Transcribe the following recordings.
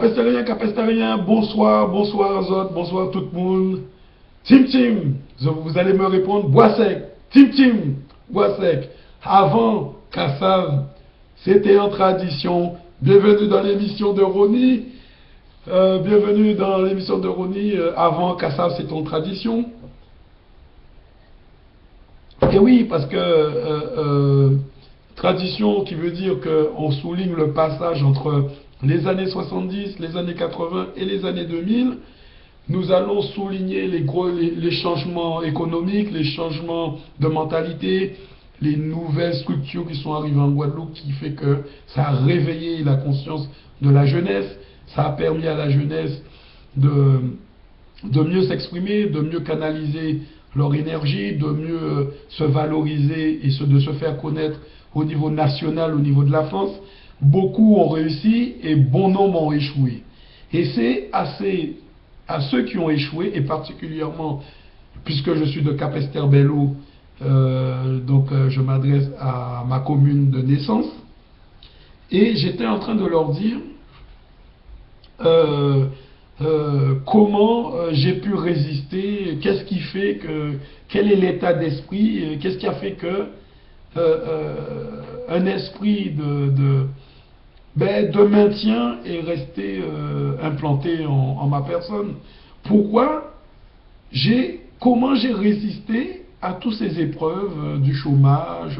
Capestérien, bonsoir, bonsoir Azot, bonsoir tout le monde. Tim Tim, vous allez me répondre, bois sec. Tim Tim, bois sec. Avant Kassav, c'était en tradition. Bienvenue dans l'émission de Roni. Bienvenue dans l'émission de Roni. Avant Kassav, c'est en tradition. Et oui, parce que tradition qui veut dire qu'on souligne le passage entre les années 70, les années 80 et les années 2000. Nous allons souligner les changements économiques, les changements de mentalité, les nouvelles structures qui sont arrivées en Guadeloupe, qui fait que ça a réveillé la conscience de la jeunesse, ça a permis à la jeunesse de mieux s'exprimer, de mieux canaliser leur énergie, de mieux se valoriser et de se faire connaître au niveau national, au niveau de la France. Beaucoup ont réussi et bon nombre ont échoué. Et c'est à ceux qui ont échoué, et particulièrement, puisque je suis de Capesterre-Belle-Eau, je m'adresse à ma commune de naissance, et j'étais en train de leur dire comment j'ai pu résister, qu'est-ce qui fait que, quel est l'état d'esprit, qu'est-ce qui a fait que un esprit de maintien est resté implanté en ma personne. Pourquoi comment j'ai résisté à toutes ces épreuves du chômage,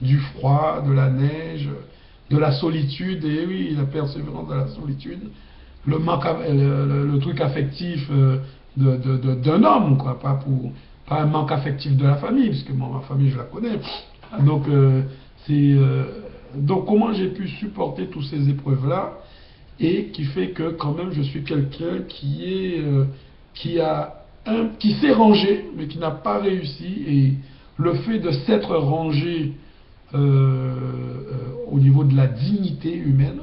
du froid, de la neige, de la solitude, et oui, la persévérance de la solitude, le truc affectif d'un homme, quoi, pas un manque affectif de la famille, puisque moi, ma famille, je la connais. Donc, donc comment j'ai pu supporter toutes ces épreuves-là, et qui fait que quand même je suis quelqu'un qui s'est rangé, mais qui n'a pas réussi, et le fait de s'être rangé au niveau de la dignité humaine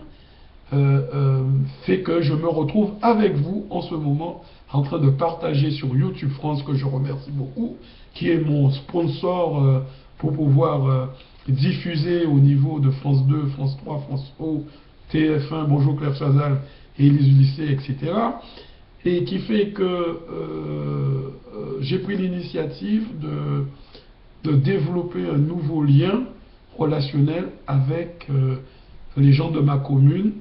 fait que je me retrouve avec vous en ce moment en train de partager sur YouTube France, que je remercie beaucoup, qui est mon sponsor pour pouvoir diffuser au niveau de France 2, France 3, France O, TF1, Bonjour Claire Chazal, Élise Lycée, etc. Et qui fait que j'ai pris l'initiative de développer un nouveau lien relationnel avec les gens de ma commune,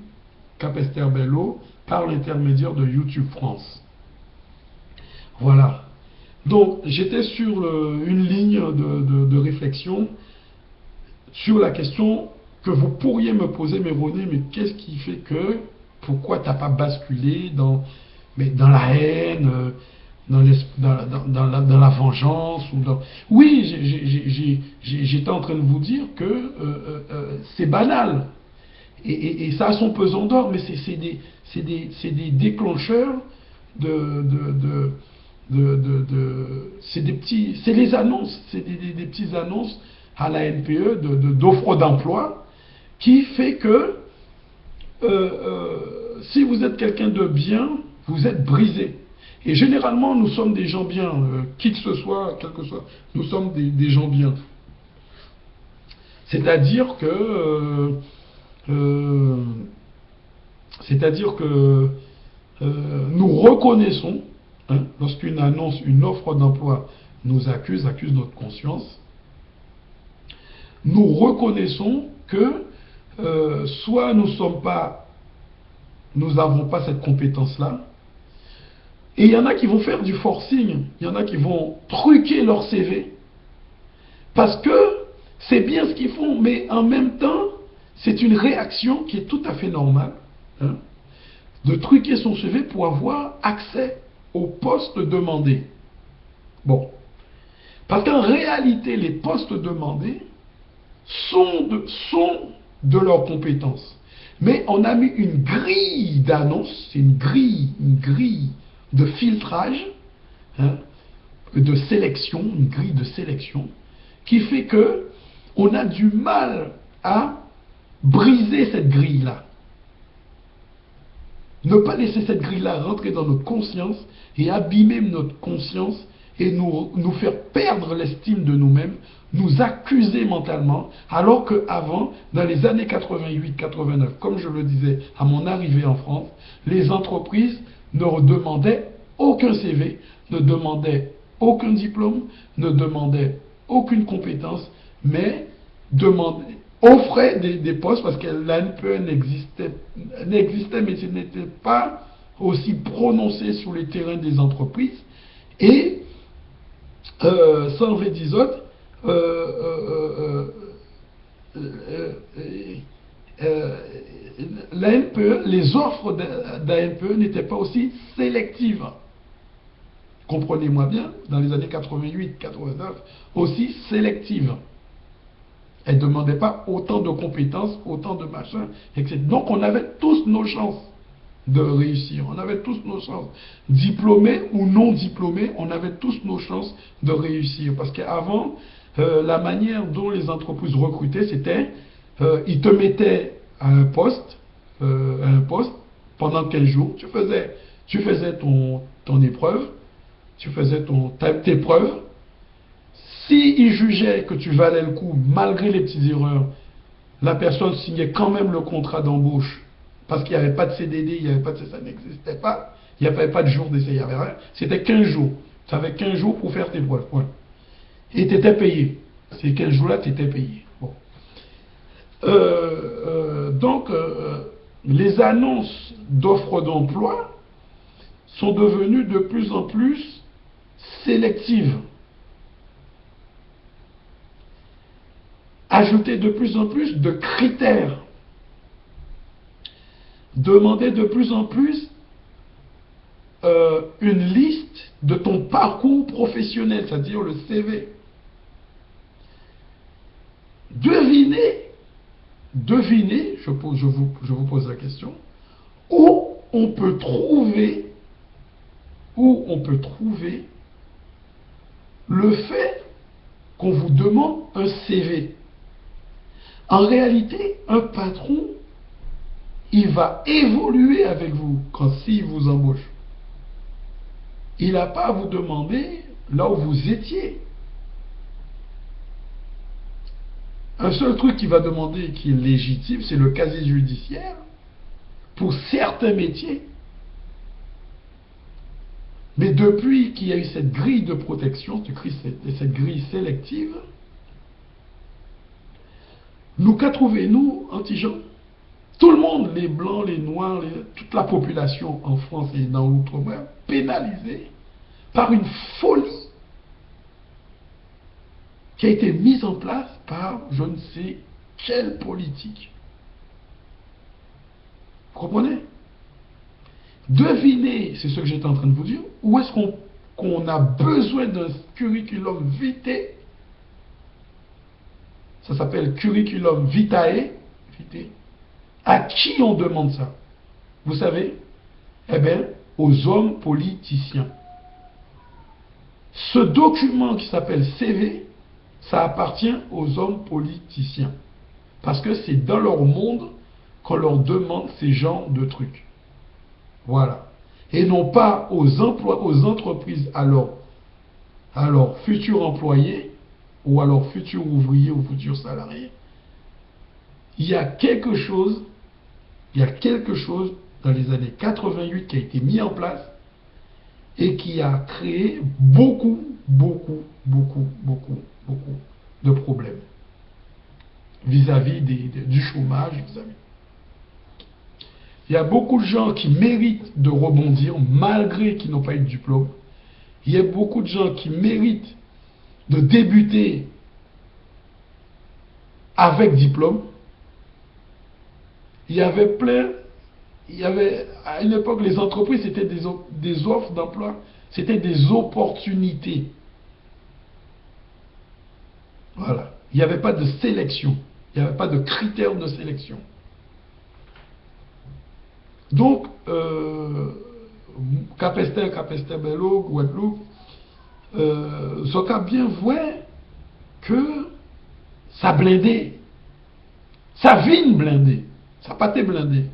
Capesterre-Belle-Eau, par l'intermédiaire de YouTube France. Voilà. Donc, j'étais sur une ligne de réflexion sur la question que vous pourriez me poser, mais René, mais qu'est-ce qui fait que, pourquoi tu n'as pas basculé dans la haine, dans la vengeance Oui, j'étais en train de vous dire que c'est banal. Et ça a son pesant d'or, mais c'est des déclencheurs c'est les annonces, c'est des petites annonces à la NPE d'offres d'emploi qui fait que si vous êtes quelqu'un de bien, vous êtes brisé. Et généralement, nous sommes des gens bien, qui que ce soit, quel que soit, nous sommes des gens bien. C'est-à-dire que nous reconnaissons, lorsqu'une annonce, une offre d'emploi nous accuse notre conscience, nous reconnaissons que soit nous n'avons pas cette compétence-là, et il y en a qui vont faire du forcing, il y en a qui vont truquer leur CV, parce que c'est bien ce qu'ils font, mais en même temps, c'est une réaction qui est tout à fait normale, de truquer son CV pour avoir accès au poste demandé. Bon. Parce qu'en réalité, les postes demandés sont de leurs compétences. Mais on a mis une grille d'annonce, c'est une grille de filtrage, de sélection, une grille de sélection, qui fait que on a du mal à briser cette grille-là. Ne pas laisser cette grille-là rentrer dans notre conscience et abîmer notre conscience et nous faire perdre l'estime de nous-mêmes, nous accuser mentalement, alors qu'avant, dans les années 88-89, comme je le disais à mon arrivée en France, les entreprises ne demandaient aucun CV, ne demandaient aucun diplôme, ne demandaient aucune compétence, mais offraient des postes parce que l'ANPE n'existait, mais ce n'était pas aussi prononcé sur les terrains des entreprises. Et sans Védizote, l'ANPE, les offres d'ANPE n'étaient pas aussi sélectives. Comprenez-moi bien, dans les années 88-89, aussi sélectives. Elles ne demandaient pas autant de compétences, autant de machins, etc. Donc on avait tous nos chances de réussir. On avait tous nos chances. Diplômés ou non diplômés, on avait tous nos chances de réussir. Parce qu'avant, la manière dont les entreprises recrutaient, c'était, ils te mettaient à un poste pendant 15 jours. Tu faisais ton épreuve, tu faisais tes preuves. S'ils jugeaient que tu valais le coup, malgré les petites erreurs, la personne signait quand même le contrat d'embauche. Parce qu'il n'y avait pas de CDD, il n'y avait pas de ça n'existait pas. Il n'y avait pas de jour d'essai, il n'y avait rien. C'était 15 jours. Tu avais 15 jours pour faire tes preuves. Point. Et tu étais payé. Ces 15 jours-là, tu étais payé. Bon. Donc, les annonces d'offres d'emploi sont devenues de plus en plus sélectives. Ajouter de plus en plus de critères. Demander de plus en plus une liste de ton parcours professionnel, c'est-à-dire le CV. Devinez, je vous pose la question, où on peut trouver le fait qu'on vous demande un CV. En réalité, un patron, il va évoluer avec vous s'il vous embauche. Il n'a pas à vous demander là où vous étiez. Un seul truc qu'il va demander qui est légitime, c'est le casier judiciaire pour certains métiers. Mais depuis qu'il y a eu cette grille de protection, cette grille sélective, nous qu'a trouvé, nous, anti-gens? Tout le monde, les blancs, les noirs, toute la population en France et dans l'outre-mer, pénalisée par une folie qui a été mise en place par je ne sais quelle politique. Vous comprenez? Devinez, c'est ce que j'étais en train de vous dire, où est-ce qu'on a besoin d'un curriculum vitae. Ça s'appelle curriculum vitae. À qui on demande ça? Vous savez? Eh bien, aux hommes politiciens. Ce document qui s'appelle CV, ça appartient aux hommes politiciens. Parce que c'est dans leur monde qu'on leur demande ces genres de trucs. Voilà. Et non pas aux entreprises, à leurs futurs employés, ou à leurs futurs ouvriers ou futurs salariés. Il y a quelque chose dans les années 88 qui a été mis en place et qui a créé beaucoup de problèmes vis-à-vis du chômage. Il y a beaucoup de gens qui méritent de rebondir malgré qu'ils n'ont pas eu de diplôme. Il y a beaucoup de gens qui méritent de débuter avec diplôme. Il y avait à une époque, les entreprises, c'était des offres d'emploi, c'était des opportunités. Voilà. Il n'y avait pas de sélection, il n'y avait pas de critères de sélection. Donc, Capester Bello, Guadeloupe, ce qu'a bien voué que ça blindé, ça vient blindé, ça n'a pas été blindé.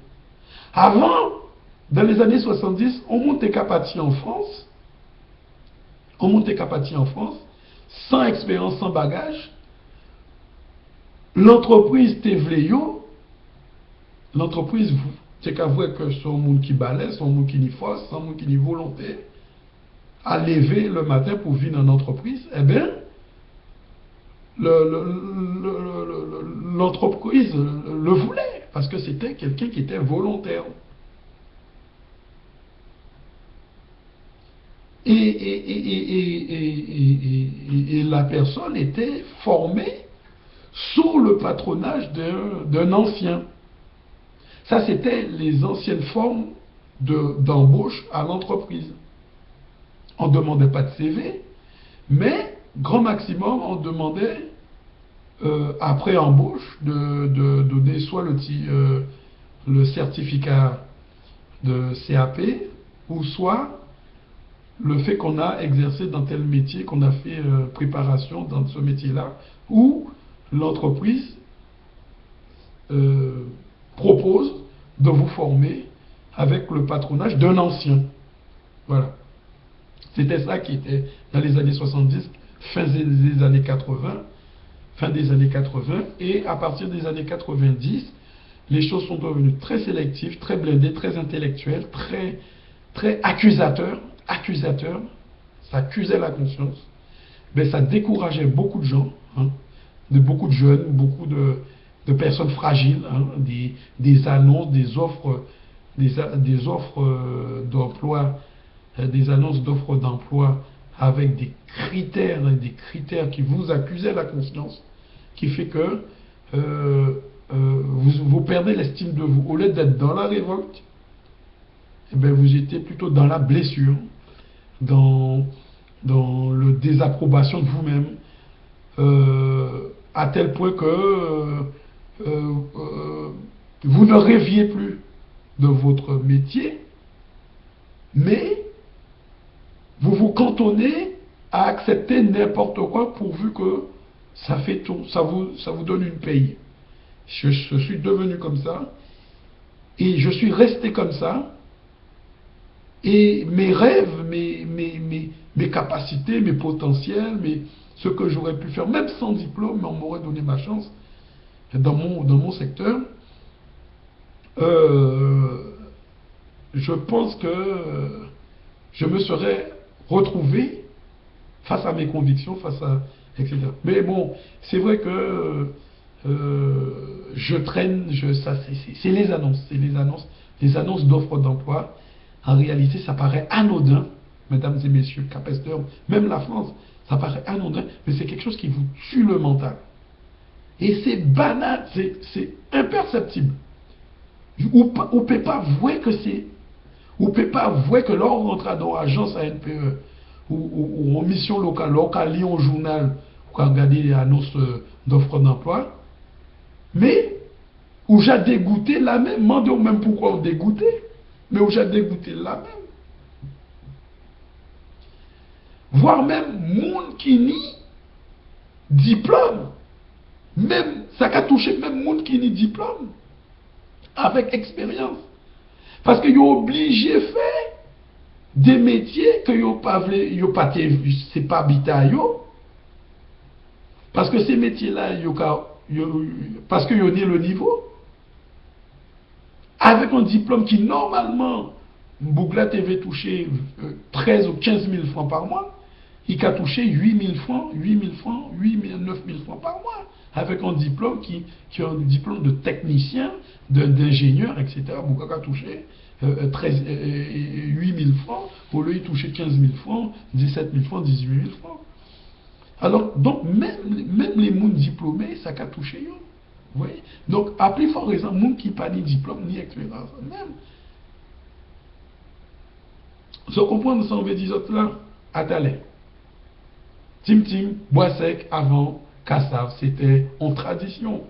Avant, dans les années 70, on montait Capati en France, on montait qu'à partir en France, sans expérience, sans bagage. L'entreprise Tevleyo, l'entreprise, c'est qu'à voir que son monde qui balait, son monde qui n'y force, son monde qui n'y volonté, à lever le matin pour venir en entreprise, eh bien, l'entreprise le voulait, parce que c'était quelqu'un qui était volontaire. Et la personne était formée sous le patronage d'un ancien. Ça, c'était les anciennes formes d'embauche à l'entreprise. On ne demandait pas de CV, mais grand maximum, on demandait, après embauche, de donner soit le certificat de CAP, ou soit le fait qu'on a exercé dans tel métier, qu'on a fait préparation dans ce métier-là, ou l'entreprise propose de vous former avec le patronage d'un ancien. Voilà. C'était ça qui était dans les années 70, fin des années 80, et à partir des années 90, les choses sont devenues très sélectives, très blindées, très intellectuelles, très accusateurs, ça accusait la conscience, mais ça décourageait beaucoup de gens, hein, beaucoup de jeunes, beaucoup de personnes fragiles, hein, des annonces, des offres d'emploi, des annonces d'offres d'emploi avec des critères qui vous accusaient la conscience, qui fait que vous perdez l'estime de vous. Au lieu d'être dans la révolte, eh bien, vous étiez plutôt dans la blessure, dans le désapprobation de vous-même, à tel point que vous ne rêviez plus de votre métier, mais vous vous cantonnez à accepter n'importe quoi pourvu que ça fait tout, ça vous donne une paye. Je suis devenu comme ça, et je suis resté comme ça, et mes rêves, mes capacités, mes potentiels, ce que j'aurais pu faire, même sans diplôme, on m'aurait donné ma chance dans mon secteur. Je pense que je me serais retrouvé face à mes convictions, etc. Mais bon, c'est vrai que je traîne, c'est les annonces d'offres d'emploi. En réalité, ça paraît anodin, mesdames et messieurs, capesteurs, même la France, ça paraît anodin, mais c'est quelque chose qui vous tue le mental. Et c'est banal, c'est imperceptible. Ou ne peut pas voir que c'est... Ou ne peut pas voir que lorsqu'on rentre dans l'agence ANPE ou en mission locale, lorsqu'on lit un journal, ou qu'on regarde les annonces d'offres d'emploi, mais où j'ai dégoûté la même, demandez même pourquoi on dégoûté, mais où j'ai dégoûté la même. Voire même monde qui nie diplôme, même ça a touché même monde qui nie diplôme avec expérience, parce que yo obligé faire des métiers que yo pas c'est pas habitat yo, parce que ces métiers là parce que yo nie le niveau avec un diplôme qui normalement Bougla TV touché 13 ou 15 000 francs par mois, il a touché 8 000 francs, 8 000 francs, 8 000, 9 000 francs par mois, avec un diplôme qui est un diplôme de technicien, d'ingénieur, etc. Bougla a touché 8 000 francs, au lieu de toucher 15 000 francs, 17 000 francs, 18 000 francs. Alors, donc, même les gens diplômés, ça a touché eux. Vous voyez? Donc, à plus fort raison, les gens qui n'ont pas ni diplôme, ni expérience, même. Je comprends, ça, on veut dire là, à Talais. Tim, Bois Sec, avant, Kassav, c'était en tradition.